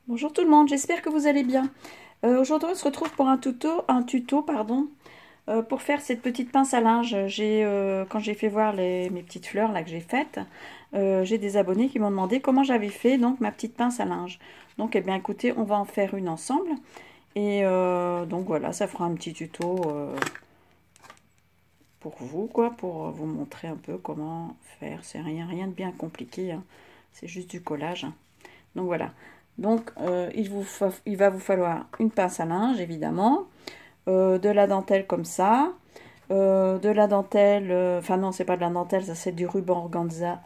Bonjour tout le monde, j'espère que vous allez bien. Aujourd'hui on se retrouve pour un tuto pardon, pour faire cette petite pince à linge. Quand j'ai fait voir mes petites fleurs là que j'ai faites, j'ai des abonnés qui m'ont demandé comment j'avais fait donc ma petite pince à linge. Donc eh bien écoutez, on va en faire une ensemble. Et donc voilà, ça fera un petit tuto pour vous, quoi, pour vous montrer un peu comment faire. C'est rien de bien compliqué, hein. C'est juste du collage, hein. Donc voilà. Donc il va vous falloir une pince à linge évidemment, de la dentelle comme ça, de la dentelle, enfin non c'est pas de la dentelle, ça c'est du ruban organza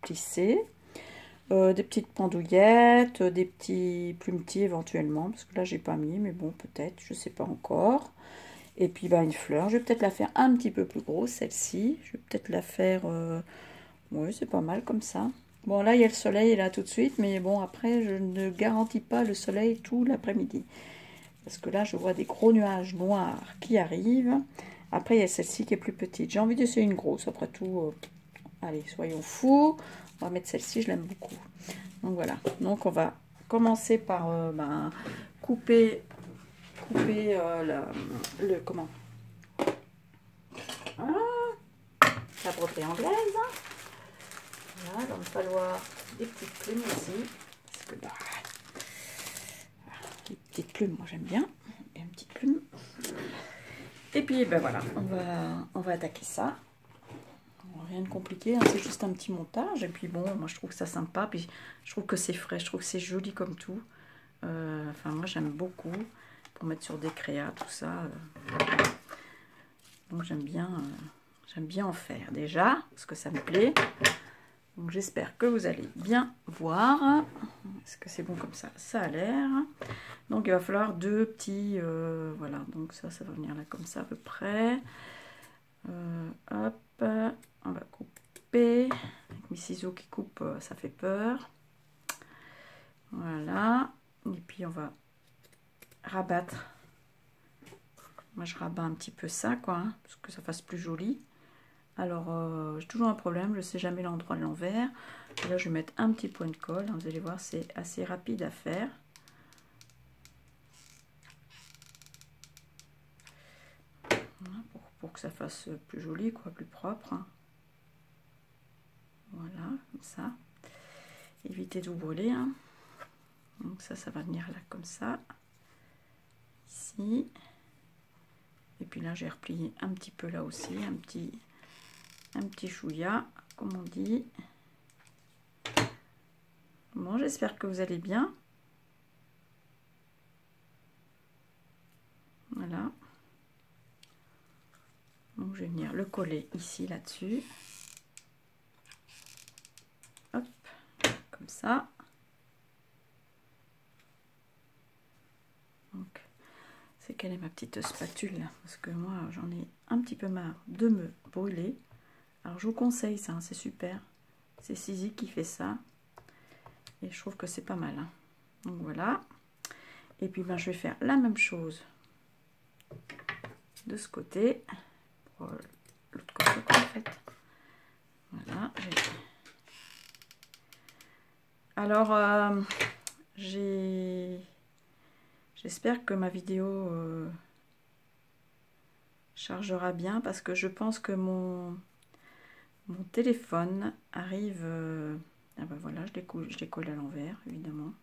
plissé, des petites pendouillettes, des petits plumetis éventuellement, parce que là j'ai pas mis, mais bon peut-être, je sais pas encore. Et puis bah, une fleur, je vais peut-être la faire un petit peu plus grosse celle-ci, je vais peut-être la faire, oui c'est pas mal comme ça. Bon, là, il y a le soleil là tout de suite, mais bon, après, je ne garantis pas le soleil tout l'après-midi. Parce que là, je vois des gros nuages noirs qui arrivent. Après, il y a celle-ci qui est plus petite. J'ai envie d'essayer une grosse, après tout. Allez, soyons fous. On va mettre celle-ci, je l'aime beaucoup. Donc voilà. Donc, on va commencer par couper comment la broderie anglaise. Voilà, il va me falloir des petites plumes aussi. Parce que les petites plumes, moi j'aime bien. Et une petite plume. Et puis ben voilà, on va attaquer ça. Rien de compliqué, hein, c'est juste un petit montage. Et puis bon, moi je trouve ça sympa. Puis je trouve que c'est frais, je trouve que c'est joli comme tout. Enfin moi j'aime beaucoup. Pour mettre sur des créas, tout ça. Donc j'aime bien en faire déjà, parce que ça me plaît. Donc j'espère que vous allez bien voir. Est-ce que c'est bon comme ça? Ça a l'air. Donc il va falloir deux petits... voilà, donc ça va venir là comme ça à peu près. Hop, on va couper. Avec mes ciseaux qui coupent, ça fait peur. Voilà. Et puis on va rabattre. Moi je rabats un petit peu ça, quoi, hein, parce que ça fasse plus joli. Alors, j'ai toujours un problème, je ne sais jamais l'endroit de l'envers. Là, je vais mettre un petit point de colle. Vous allez voir, c'est assez rapide à faire. Voilà, pour que ça fasse plus joli, quoi, plus propre. Voilà, comme ça. Évitez de vous brûler, hein. Donc ça va venir là, comme ça. Ici. Et puis là, j'ai replié un petit peu là aussi, un petit chouïa, comme on dit. Bon, j'espère que vous allez bien. Voilà. Donc, je vais venir le coller ici, là-dessus. Hop, comme ça. Donc, c'est quelle est ma petite spatule là, parce que moi, j'en ai un petit peu marre de me brûler. Alors, je vous conseille ça, hein, c'est super. C'est Sizi qui fait ça. Et je trouve que c'est pas mal, hein. Donc, voilà. Et puis, ben, je vais faire la même chose de ce côté. Pour l'autre côté, en fait. Voilà. Alors, j'espère que ma vidéo chargera bien, parce que je pense que mon téléphone arrive... ah ben voilà, je les colle à l'envers, évidemment.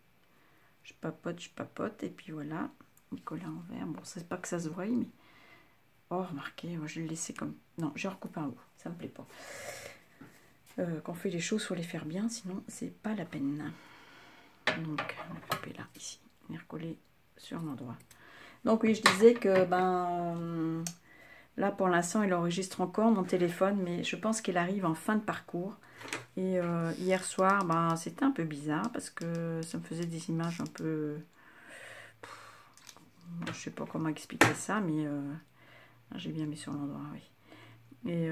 Je papote, et puis voilà, il colle à l'envers. Bon, c'est pas que ça se voie, mais... Oh, remarquez, moi je vais le laisser comme... Non, je recoupe un bout, ça me plaît pas. Quand on fait les choses, il faut les faire bien, sinon c'est pas la peine. Donc, on va couper là, ici, et recoller sur l'endroit. Donc oui, je disais que, là pour l'instant, il enregistre encore mon téléphone, mais je pense qu'il arrive en fin de parcours. Et hier soir, c'était un peu bizarre, parce que ça me faisait des images un peu... je sais pas comment expliquer ça, mais j'ai bien mis sur l'endroit, oui. Et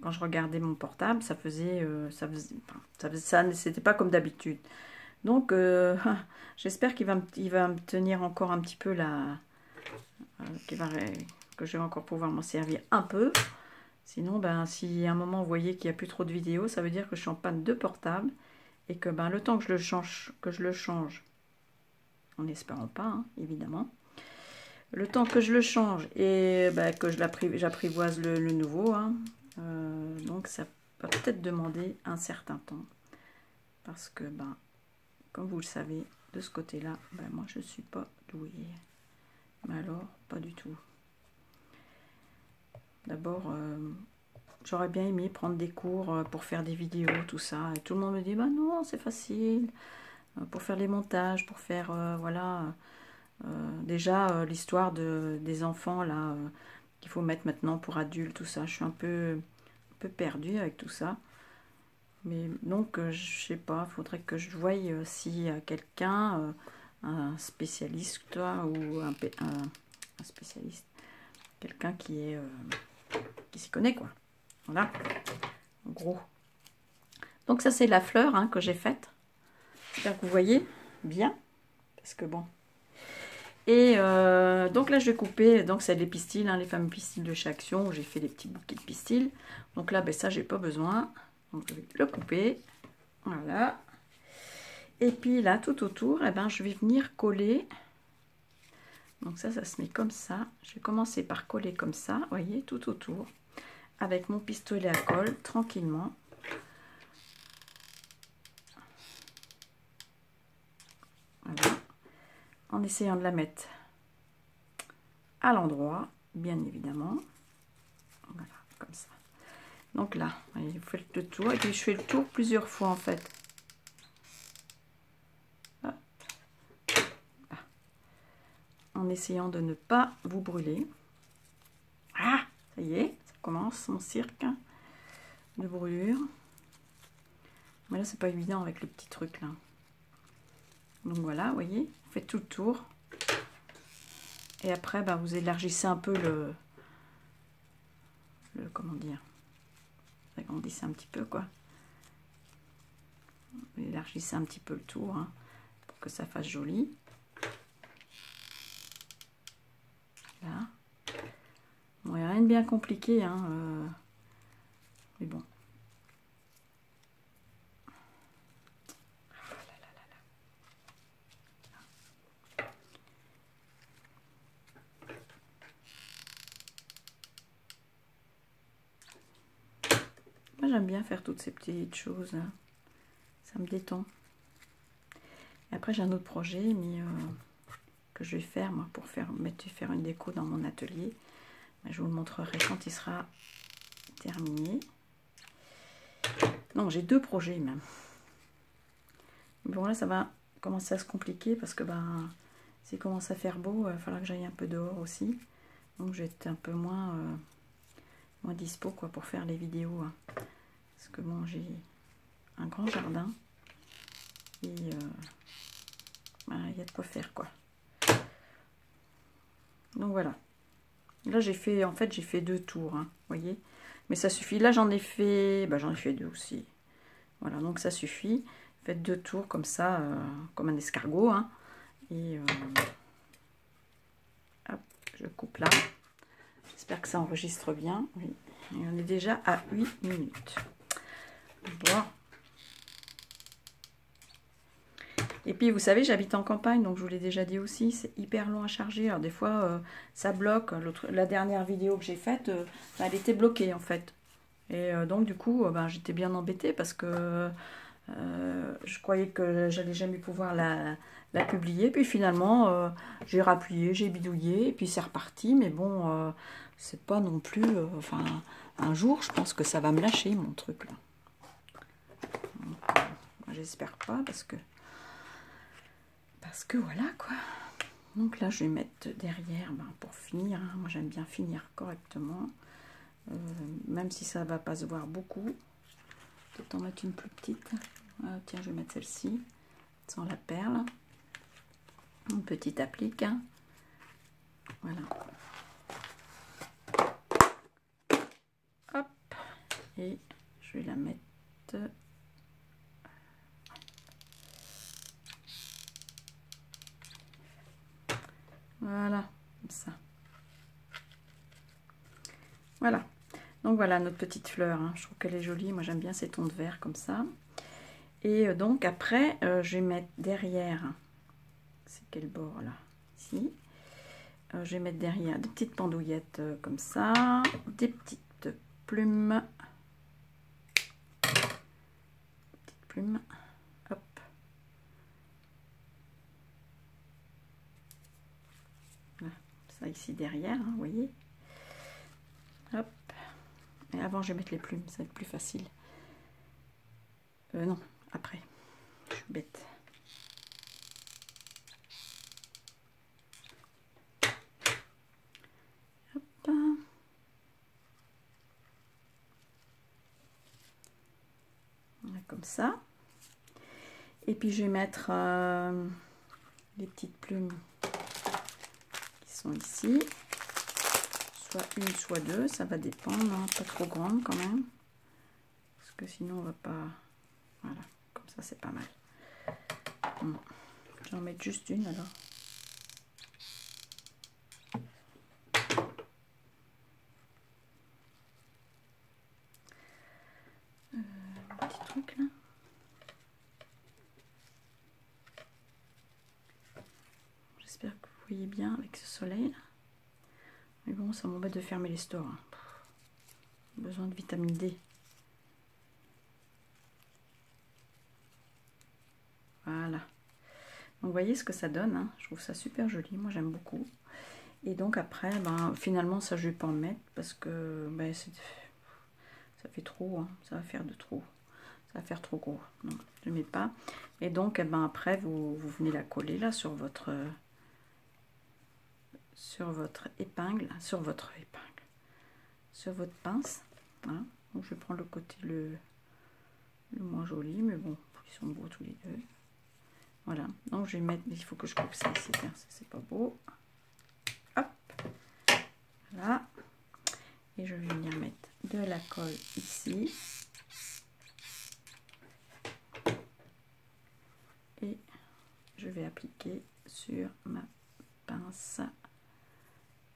quand je regardais mon portable, ça c'était pas comme d'habitude. Donc, j'espère qu'il va me tenir encore un petit peu là, que je vais encore pouvoir m'en servir un peu. Sinon, si à un moment vous voyez qu'il n'y a plus trop de vidéos, ça veut dire que je suis en panne de portable. et que ben, le temps que je le change, en espérant pas, hein, évidemment, le temps que je le change et ben, que j'apprivoise le nouveau, hein, donc ça va peut-être demander un certain temps. Parce que, ben, comme vous le savez, de ce côté-là, ben, moi je ne suis pas douée. Mais alors, pas du tout. D'abord, j'aurais bien aimé prendre des cours pour faire des vidéos, tout ça. Et tout le monde me dit, bah non, c'est facile. Pour faire les montages, pour faire, voilà, déjà l'histoire des enfants, là, qu'il faut mettre maintenant pour adultes, tout ça. Je suis un peu perdue avec tout ça. Mais donc, je sais pas, il faudrait que je voie s'il y a quelqu'un, un spécialiste, toi, ou un spécialiste, quelqu'un qui s'y connaît, quoi. Voilà, en gros. Donc ça, c'est la fleur hein, que j'ai faite. J'espère que vous voyez bien, parce que bon. Et donc là, je vais couper, donc c'est les pistils, hein, les fameux pistils de chez Action, où j'ai fait des petits bouquets de pistils. Donc là, ben, ça, j'ai pas besoin. Donc je vais le couper. Voilà. Et puis là, tout autour, eh ben, je vais venir coller. Donc ça se met comme ça. Je vais commencer par coller comme ça, vous voyez, tout autour. Avec mon pistolet à colle, tranquillement. Voilà. En essayant de la mettre à l'endroit, bien évidemment. Voilà, comme ça. Donc là, vous voyez, vous faites le tour. Et puis je fais le tour plusieurs fois en fait. Hop. Là. En essayant de ne pas vous brûler. Ah, ça y est, ça commence mon cirque de brûlure. Mais là, c'est pas évident avec le petit truc là. Donc voilà, vous voyez, vous faites tout le tour. Et après, bah, vous élargissez un peu le comment dire, vous agrandissez un petit peu quoi. Vous élargissez un petit peu le tour hein, pour que ça fasse joli. Là. Bon, il n'y a rien de bien compliqué, hein, mais bon. Moi, j'aime bien faire toutes ces petites choses. Là. Ça me détend. Et après, j'ai un autre projet, mais que je vais faire, moi, pour faire une déco dans mon atelier. Mais je vous le montrerai quand il sera terminé. Non, j'ai deux projets même. Bon, là, ça va commencer à se compliquer parce que ben, s'il commence à faire beau, il va falloir que j'aille un peu dehors aussi. Donc, je vais être un peu moins dispo quoi, pour faire les vidéos. Hein. Parce que bon, j'ai un grand jardin et ben, y a de quoi faire quoi. Donc voilà. Là, j'ai fait, en fait, j'ai fait 2 tours, hein, vous voyez. Mais ça suffit. Là, j'en ai fait 2 aussi. Voilà, donc ça suffit. Faites 2 tours comme ça, comme un escargot. Hein. Et hop, je coupe là. J'espère que ça enregistre bien. Oui. Et on est déjà à 8 minutes. Bon. Et puis, vous savez, j'habite en campagne, donc je vous l'ai déjà dit aussi, c'est hyper long à charger. Alors, des fois, ça bloque. La dernière vidéo que j'ai faite, elle était bloquée, en fait. Et donc, du coup, ben, j'étais bien embêtée parce que je croyais que j'allais jamais pouvoir la publier. Puis finalement, j'ai rappuyé, j'ai bidouillé, et puis c'est reparti. Mais bon, c'est pas non plus... enfin, un jour, je pense que ça va me lâcher, mon truc, là. J'espère pas, parce que voilà, quoi. Donc là, je vais mettre derrière, ben, pour finir. Hein. Moi, j'aime bien finir correctement. Même si ça va pas se voir beaucoup. Peut-être en mettre une plus petite. Ah, tiens, je vais mettre celle-ci, sans la perle. Une petite applique. Hein. Voilà. Hop. Et je vais la mettre... Voilà, comme ça. Voilà. Donc voilà notre petite fleur. Hein. Je trouve qu'elle est jolie. Moi, j'aime bien ces tons de vert comme ça. Et donc après, je vais mettre derrière, c'est quel bord là? Ici. Je vais mettre derrière des petites pendouillettes comme ça, des petites plumes. Petites plumes. Hop. Voilà. Ça ici derrière, hein, vous voyez. Hop. Et avant, je vais mettre les plumes, ça va être plus facile. Non, après. Je suis bête. Hop. Voilà, comme ça. Et puis, je vais mettre les petites plumes qui sont ici. Soit une, soit deux, ça va dépendre, hein, pas trop grande quand même. Parce que sinon, on va pas... Voilà, comme ça, c'est pas mal. Bon. Je vais en mettre juste une alors. Petit truc là. J'espère que vous voyez bien avec ce soleil là. Mais bon, ça m'embête de fermer les stores. Hein. Besoin de vitamine D. Voilà. Donc vous voyez ce que ça donne. Hein. Je trouve ça super joli. Moi j'aime beaucoup. Et donc après, ben, finalement ça je vais pas en mettre parce que ben, ça fait trop. Hein. Ça va faire de trop. Ça va faire trop gros. Non, je ne mets pas. Et donc eh ben, après vous venez la coller là sur votre épingle. Sur votre pince. Voilà. Donc je vais prendre le côté le moins joli. Mais bon, ils sont beaux tous les deux. Voilà, donc je vais mettre, il faut que je coupe ça ici, c'est pas beau. Hop, voilà. Et je vais venir mettre de la colle ici. Et je vais appliquer sur ma pince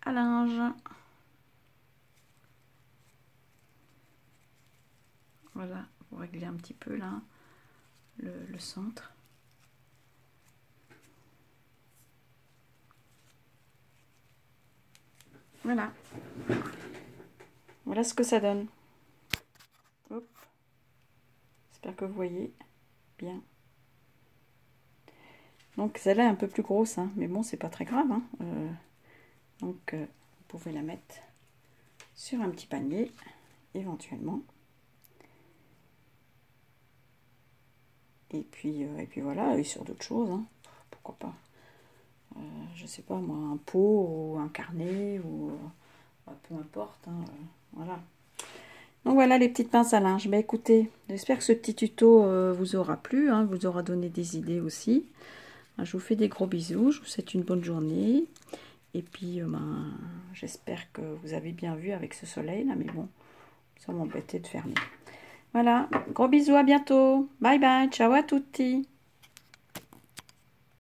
à linge. Voilà, pour régler un petit peu là le centre. Voilà. Voilà ce que ça donne. Hop. J'espère que vous voyez bien. Donc celle-là est un peu plus grosse, hein, mais bon, c'est pas très grave. Hein. Donc vous pouvez la mettre sur un petit panier, éventuellement. Et puis voilà, et sur d'autres choses, hein. Pourquoi pas. Je sais pas moi, un pot ou un carnet ou peu importe, hein, voilà. Donc voilà les petites pinces à linge. Ben écoutez, j'espère que ce petit tuto vous aura plu, hein, vous aura donné des idées aussi. Je vous fais des gros bisous, je vous souhaite une bonne journée. Et puis ben, j'espère que vous avez bien vu avec ce soleil là, mais bon, ça m'embêtait de fermer. Voilà, gros bisous, à bientôt. Bye bye, ciao à tutti.